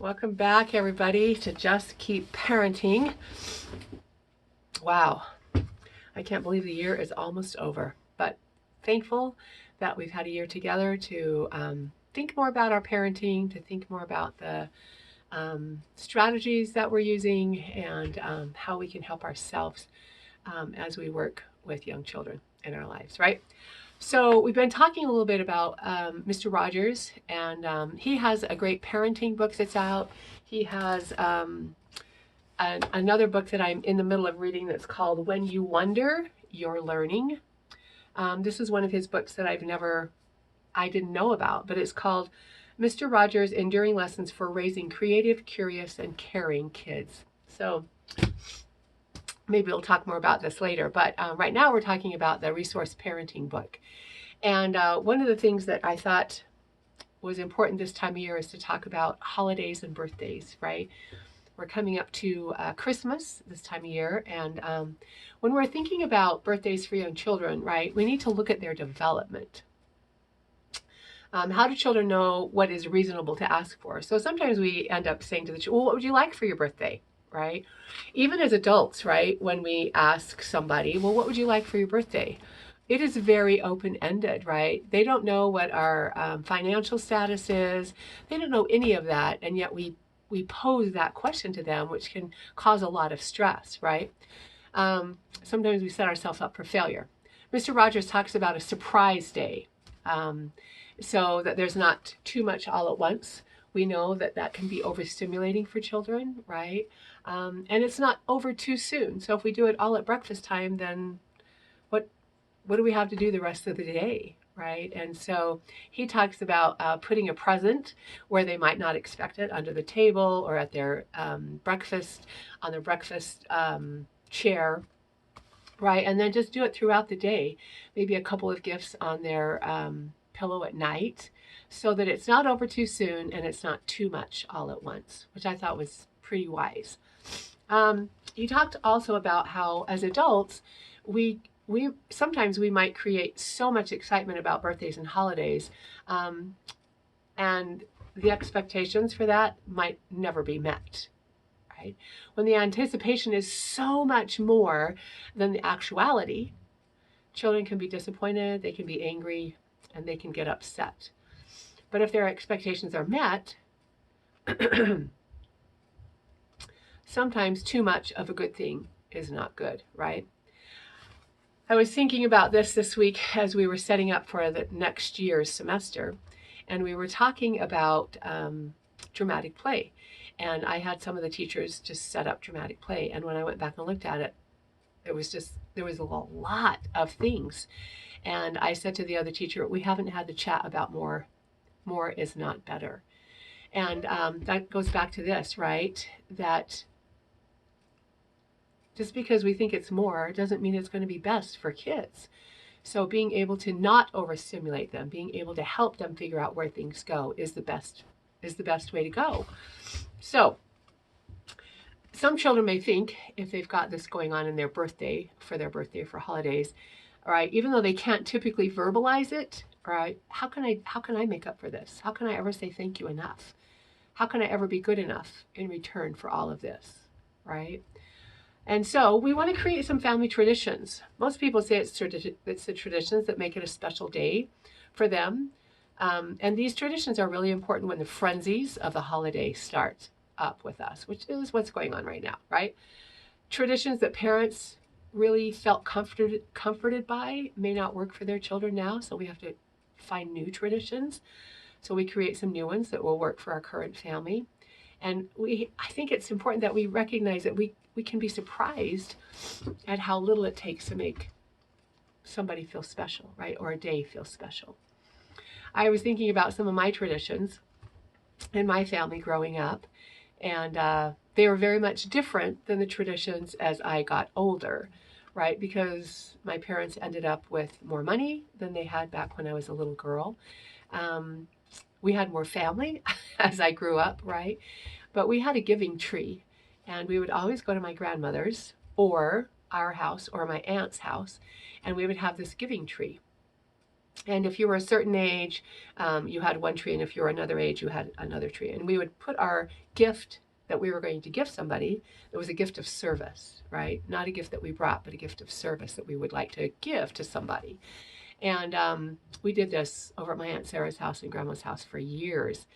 Welcome back, everybody, to Just Keep Parenting. Wow, I can't believe the year is almost over, but thankful that we've had a year together to think more about our parenting, to think more about the strategies that we're using, and how we can help ourselves as we work with young children in our lives, right? So we've been talking a little bit about Mr. Rogers, and he has a great parenting book that's out. He has another book that I'm in the middle of reading that's called When You Wonder, You're Learning. This is one of his books that I didn't know about, but it's called Mr. Rogers' Enduring Lessons for Raising Creative, Curious, and Caring Kids. So maybe we'll talk more about this later, but right now we're talking about the Resource Parenting book. And one of the things that I thought was important this time of year is to talk about holidays and birthdays, right? We're coming up to Christmas this time of year, and when we're thinking about birthdays for young children, right, we need to look at their development. How do children know what is reasonable to ask for? So sometimes we end up saying to the children, well, what would you like for your birthday? Right? Even as adults, right, when we ask somebody, well, what would you like for your birthday? It is very open-ended, right? They don't know what our financial status is. They don't know any of that, and yet we pose that question to them, which can cause a lot of stress, right? Sometimes we set ourselves up for failure. Mr. Rogers talks about a surprise day, so that there's not too much all at once. We know that that can be overstimulating for children, right? And it's not over too soon. So if we do it all at breakfast time, then what do we have to do the rest of the day, right? And so he talks about putting a present where they might not expect it, under the table or at their breakfast, on their breakfast chair, right? And then just do it throughout the day. Maybe a couple of gifts on their pillow at night, so that it's not over too soon and it's not too much all at once, which I thought was pretty wise. He talked also about how as adults, we sometimes we might create so much excitement about birthdays and holidays, and the expectations for that might never be met, right? When the anticipation is so much more than the actuality, children can be disappointed, they can be angry, and they can get upset. But if their expectations are met, sometimes too much of a good thing is not good, right? I was thinking about this week as we were setting up for the next year's semester, and we were talking about dramatic play. And I had some of the teachers just set up dramatic play. And when I went back and looked at it, there was a lot of things. And I said to the other teacher, we haven't had the chat about more. More is not better. And that goes back to this, right? That just because we think it's more doesn't mean it's going to be best for kids. So being able to not overstimulate them, being able to help them figure out where things go is the best way to go. So some children may think, if they've got this going on in their birthday, for holidays, all right, even though they can't typically verbalize it, all right, how can I make up for this? How can I ever say thank you enough? How can I ever be good enough in return for all of this, right? And so we want to create some family traditions. Most people say it's the traditions that make it a special day for them. And these traditions are really important when the frenzies of the holiday start up with us, which is what's going on right now, right? Traditions that parents really felt comforted by may not work for their children now, so we have to find new traditions. So we create some new ones that will work for our current family. And I think it's important that we recognize that we can be surprised at how little it takes to make somebody feel special, right? Or a day feel special. I was thinking about some of my traditions in my family growing up, and they were very much different than the traditions as I got older, right? Because my parents ended up with more money than they had back when I was a little girl. We had more family as I grew up, right? But we had a giving tree, and we would always go to my grandmother's or our house or my aunt's house, and we would have this giving tree. And if you were a certain age, you had one tree, and if you were another age, you had another tree. And we would put our gift that we were going to give somebody, it was a gift of service, right? Not a gift that we brought, but a gift of service that we would like to give to somebody. And we did this over at my Aunt Sarah's house and Grandma's house for years.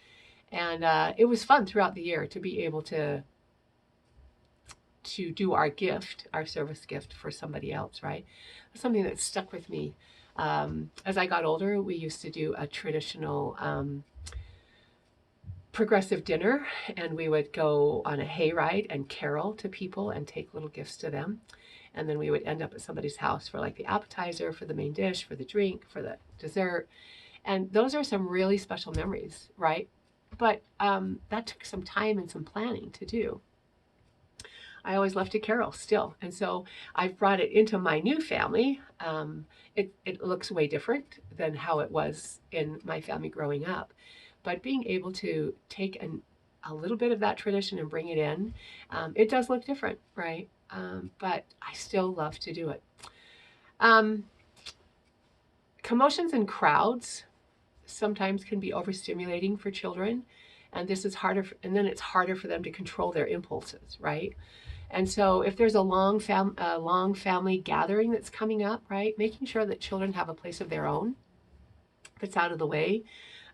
And it was fun throughout the year to be able to do our gift, our service gift for somebody else, right? It's something that stuck with me. As I got older, we used to do a traditional progressive dinner, and we would go on a hayride and carol to people and take little gifts to them. And then we would end up at somebody's house for like the appetizer, for the main dish, for the drink, for the dessert. And those are some really special memories, right? But that took some time and some planning to do. I always love to carol still. And so I've brought it into my new family. It looks way different than how it was in my family growing up. But being able to take a little bit of that tradition and bring it in, it does look different, right? But I still love to do it. Commotions and crowds sometimes can be overstimulating for children, and this is harder, and then it's harder for them to control their impulses, right? And so if there's a long family gathering that's coming up, right, making sure that children have a place of their own that's out of the way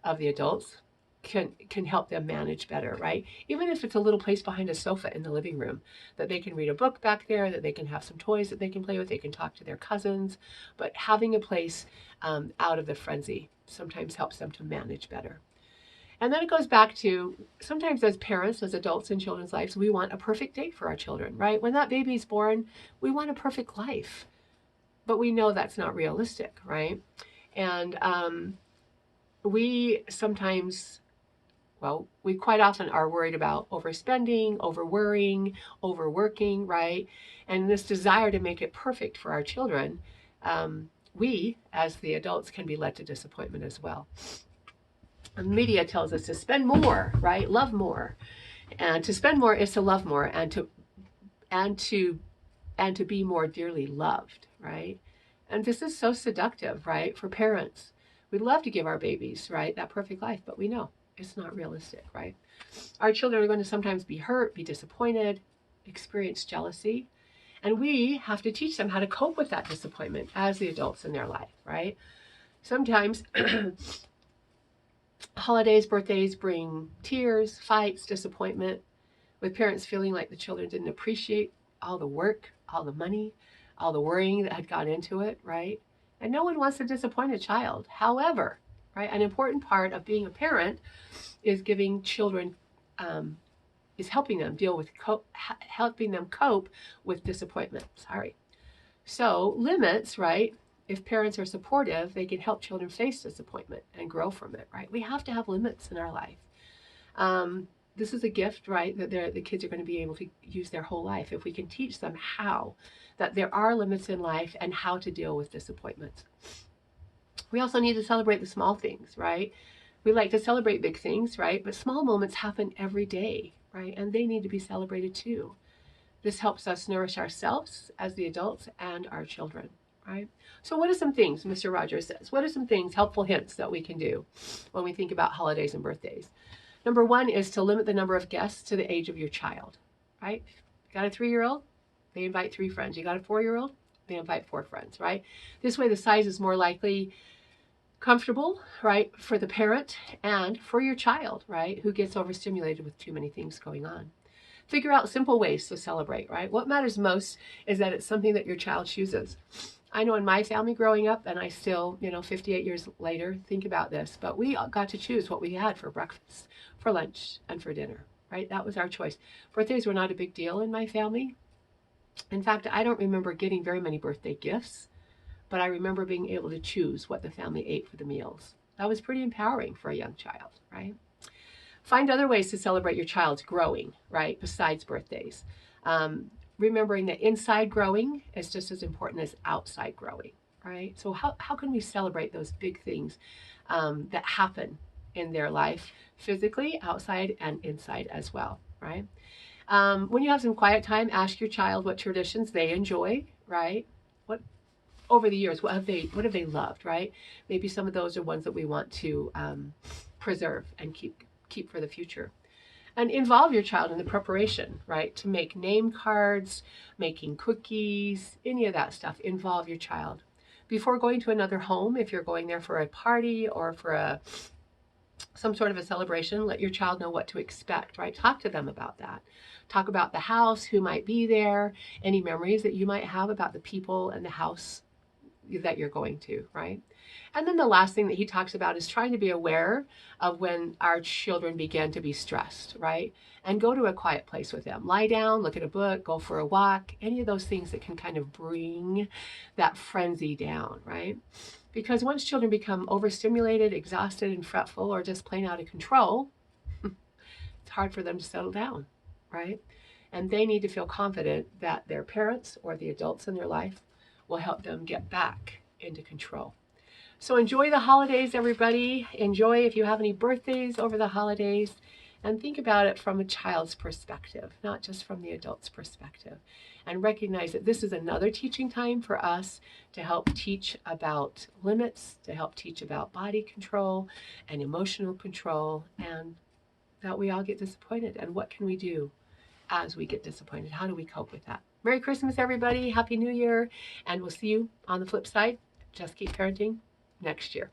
of the adults can help them manage better, right? Even if it's a little place behind a sofa in the living room, that they can read a book back there, that they can have some toys that they can play with, they can talk to their cousins, but having a place out of the frenzy sometimes helps them to manage better. And then it goes back to sometimes as parents, as adults in children's lives, we want a perfect day for our children, right? When that baby's born, we want a perfect life, but we know that's not realistic, right? And we sometimes, well, we quite often are worried about overspending, overworrying, overworking, right? And this desire to make it perfect for our children, we as the adults can be led to disappointment as well. The media tells us to spend more, right? Love more. And to spend more is to love more and to be more dearly loved, right? And this is so seductive, right? For parents. We'd love to give our babies, right, that perfect life, but we know it's not realistic, right? Our children are going to sometimes be hurt, be disappointed, experience jealousy, and we have to teach them how to cope with that disappointment as the adults in their life, right? Sometimes holidays, birthdays bring tears, fights, disappointment, with parents feeling like the children didn't appreciate all the work, all the money, all the worrying that had gone into it, right? And no one wants to disappoint a child. However, right, an important part of being a parent is giving children, is helping them deal with, helping them cope with disappointment. Sorry. So limits, right? If parents are supportive, they can help children face disappointment and grow from it, right? We have to have limits in our life. This is a gift, right, that the kids are going to be able to use their whole life if we can teach them how, that there are limits in life and how to deal with disappointments. We also need to celebrate the small things, right? We like to celebrate big things, right? But small moments happen every day, right? And they need to be celebrated too. This helps us nourish ourselves as the adults and our children, right? So what are some things, Mr. Rogers says, what are some things, helpful hints that we can do when we think about holidays and birthdays? Number one is to limit the number of guests to the age of your child, right? You got a 3-year-old, they invite 3 friends. You got a 4-year-old, they invite 4 friends, right? This way the size is more likely comfortable, right, for the parent and for your child, right, who gets overstimulated with too many things going on. Figure out simple ways to celebrate, right? What matters most is that it's something that your child chooses. I know in my family growing up, and I still, 58 years later, think about this, but we got to choose what we had for breakfast, for lunch, and for dinner, right? That was our choice. Birthdays were not a big deal in my family. In fact, I don't remember getting very many birthday gifts, but I remember being able to choose what the family ate for the meals. That was pretty empowering for a young child, right? Find other ways to celebrate your child's growing, right, besides birthdays. Remembering that inside growing is just as important as outside growing, right? So how can we celebrate those big things that happen in their life, physically, outside, and inside as well, right? When you have some quiet time, ask your child what traditions they enjoy, right? over the years, what have they loved, right? Maybe some of those are ones that we want to preserve and keep for the future. And involve your child in the preparation, right? To make name cards, making cookies, any of that stuff. Involve your child. Before going to another home, if you're going there for a party or for some sort of a celebration, let your child know what to expect, right? Talk to them about that. Talk about the house, who might be there, any memories that you might have about the people and the house that you're going to, right? And then the last thing that he talks about is trying to be aware of when our children begin to be stressed, right? And go to a quiet place with them. Lie down, look at a book, go for a walk, any of those things that can kind of bring that frenzy down, right? Because once children become overstimulated, exhausted, and fretful, or just plain out of control, it's hard for them to settle down, right? And they need to feel confident that their parents or the adults in their life will help them get back into control. So enjoy the holidays, everybody. Enjoy if you have any birthdays over the holidays. And think about it from a child's perspective, not just from the adult's perspective. And recognize that this is another teaching time for us to help teach about limits, to help teach about body control and emotional control, and that we all get disappointed. And what can we do as we get disappointed? How do we cope with that? Merry Christmas, everybody. Happy New Year. And we'll see you on the flip side. Just Keep Parenting next year.